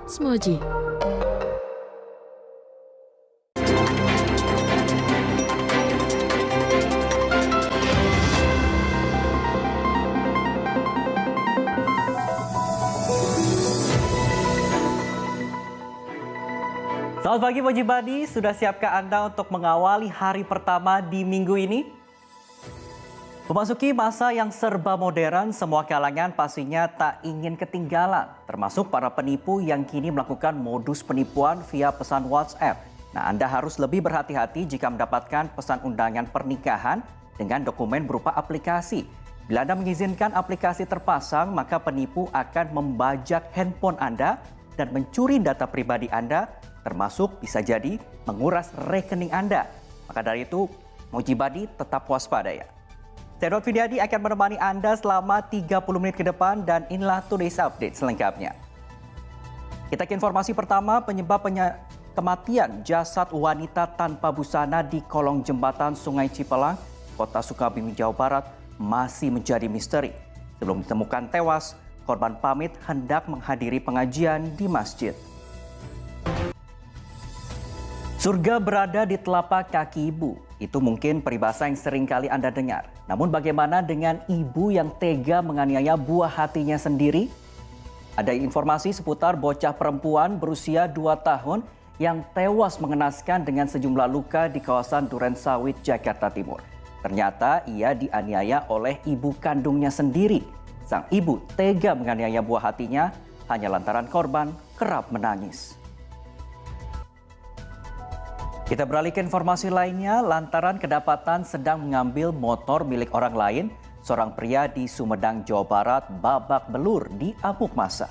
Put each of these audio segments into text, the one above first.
Moji. Selamat pagi Moji Badi, sudah siapkah Anda untuk mengawali hari pertama di minggu ini? Memasuki masa yang serba modern, semua kalangan pastinya tak ingin ketinggalan, termasuk para penipu yang kini melakukan modus penipuan via pesan WhatsApp. Nah, Anda harus lebih berhati-hati jika mendapatkan pesan undangan pernikahan dengan dokumen berupa aplikasi. Bila Anda mengizinkan aplikasi terpasang, maka penipu akan membajak handphone Anda dan mencuri data pribadi Anda, termasuk bisa jadi menguras rekening Anda. Maka dari itu, Moji Badi tetap waspada ya. Saya Dot Widiadi akan menemani Anda selama 30 menit ke depan dan inilah Today's Update selengkapnya. Kita ke informasi pertama, penyebab kematian jasad wanita tanpa busana di kolong jembatan Sungai Cipelang, Kota Sukabumi, Jawa Barat masih menjadi misteri. Sebelum ditemukan tewas, korban pamit hendak menghadiri pengajian di masjid. Surga berada di telapak kaki ibu. Itu mungkin peribahasa yang sering kali Anda dengar. Namun bagaimana dengan ibu yang tega menganiaya buah hatinya sendiri? Ada informasi seputar bocah perempuan berusia 2 tahun yang tewas mengenaskan dengan sejumlah luka di kawasan Durensawit, Jakarta Timur. Ternyata ia dianiaya oleh ibu kandungnya sendiri. Sang ibu tega menganiaya buah hatinya hanya lantaran korban kerap menangis. Kita beralih ke informasi lainnya, lantaran kedapatan sedang mengambil motor milik orang lain, seorang pria di Sumedang, Jawa Barat babak belur di amuk massa.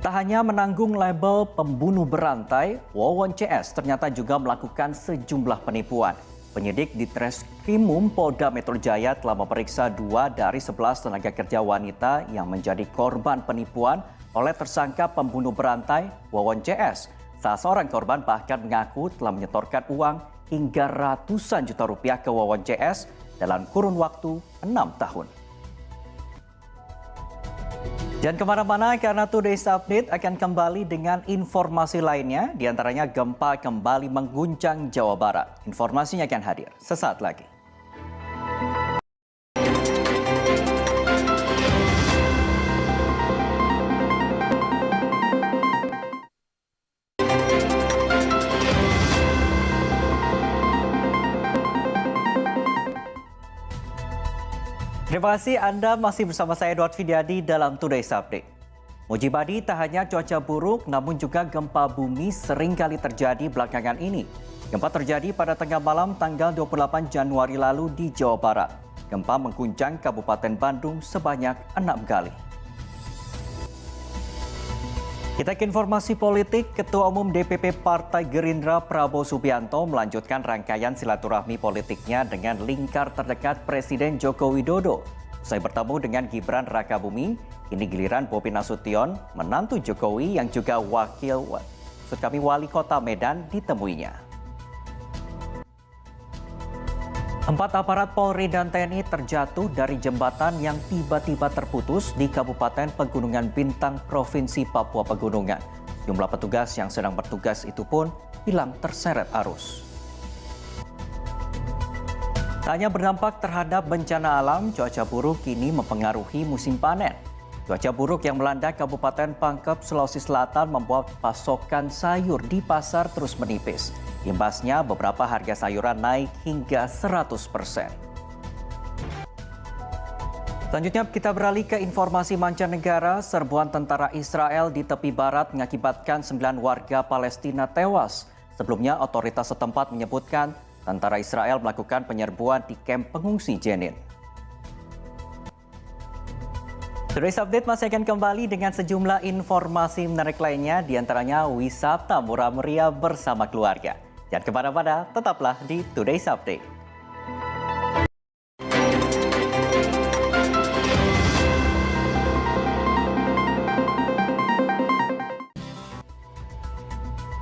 Tak hanya menanggung label pembunuh berantai, Wawon CS ternyata juga melakukan sejumlah penipuan. Penyidik di Treskrimum Polda Metro Jaya telah memeriksa 2 dari 11 tenaga kerja wanita yang menjadi korban penipuan oleh tersangka pembunuh berantai Wawon CS. Salah seorang korban bahkan mengaku telah menyetorkan uang hingga ratusan juta rupiah ke Wawon CS dalam kurun waktu 6 tahun. Jangan kemana-mana karena Today's Update akan kembali dengan informasi lainnya, diantaranya gempa kembali mengguncang Jawa Barat. Informasinya akan hadir sesaat lagi. Terima kasih Anda masih bersama saya Dot Widiadi dalam Today's Update. Moji Badi, tak hanya cuaca buruk namun juga gempa bumi sering kali terjadi belakangan ini. Gempa terjadi pada tengah malam tanggal 28 Januari lalu di Jawa Barat. Gempa mengguncang Kabupaten Bandung sebanyak 6 kali. Kita ke informasi politik, Ketua Umum DPP Partai Gerindra Prabowo Subianto melanjutkan rangkaian silaturahmi politiknya dengan lingkar terdekat Presiden Joko Widodo. Usai bertemu dengan Gibran Rakabuming, kini giliran Bobi Nasution, menantu Jokowi yang juga wali kota Medan ditemuinya. 4 aparat Polri dan TNI terjatuh dari jembatan yang tiba-tiba terputus di Kabupaten Pegunungan Bintang, Provinsi Papua Pegunungan. Jumlah petugas yang sedang bertugas itu pun hilang terseret arus. Tak hanya berdampak terhadap bencana alam, cuaca buruk kini mempengaruhi musim panen. Cuaca buruk yang melanda Kabupaten Pangkep, Sulawesi Selatan membuat pasokan sayur di pasar terus menipis. Imbasnya beberapa harga sayuran naik hingga 100%. Selanjutnya kita beralih ke informasi mancanegara. Serbuan tentara Israel di tepi barat mengakibatkan 9 warga Palestina tewas. Sebelumnya otoritas setempat menyebutkan tentara Israel melakukan penyerbuan di kamp pengungsi Jenin. Today's Update masih akan kembali dengan sejumlah informasi menarik lainnya, diantaranya wisata murah meriah bersama keluarga. Jangan kemana-mana, tetaplah di Today's Update.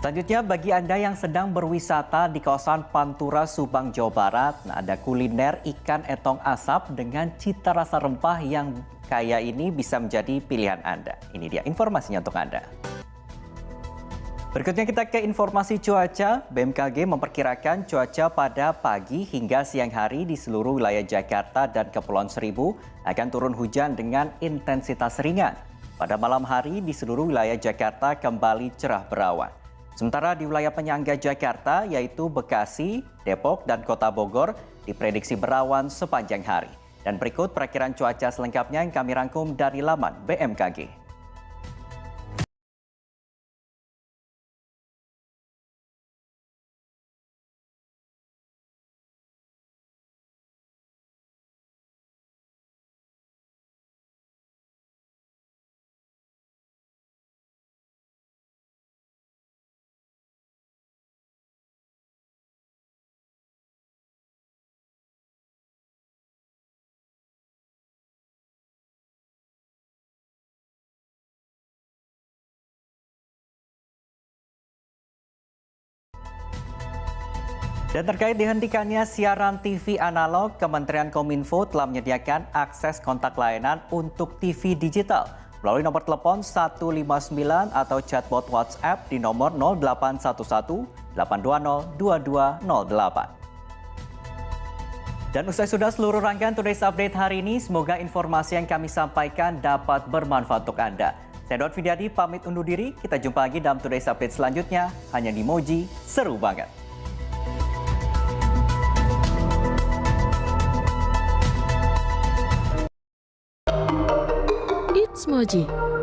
Selanjutnya, bagi Anda yang sedang berwisata di kawasan Pantura, Subang, Jawa Barat, ada kuliner ikan etong asap dengan cita rasa rempah yang kaya ini bisa menjadi pilihan Anda. Ini dia informasinya untuk Anda. Berikutnya kita ke informasi cuaca. BMKG memperkirakan cuaca pada pagi hingga siang hari di seluruh wilayah Jakarta dan Kepulauan Seribu akan turun hujan dengan intensitas ringan. Pada malam hari di seluruh wilayah Jakarta kembali cerah berawan. Sementara di wilayah penyangga Jakarta yaitu Bekasi, Depok, dan Kota Bogor diprediksi berawan sepanjang hari. Dan berikut perakiraan cuaca selengkapnya yang kami rangkum dari laman BMKG. Dan terkait dihentikannya siaran TV analog, Kementerian Kominfo telah menyediakan akses kontak layanan untuk TV digital melalui nomor telepon 159 atau chatbot WhatsApp di nomor 0811 820 2208. Dan usai sudah seluruh rangkaian Today's Update hari ini, semoga informasi yang kami sampaikan dapat bermanfaat untuk Anda. Saya Dot Widiadi pamit undur diri, kita jumpa lagi dalam Today's Update selanjutnya, hanya di Moji, seru banget. It's Moji.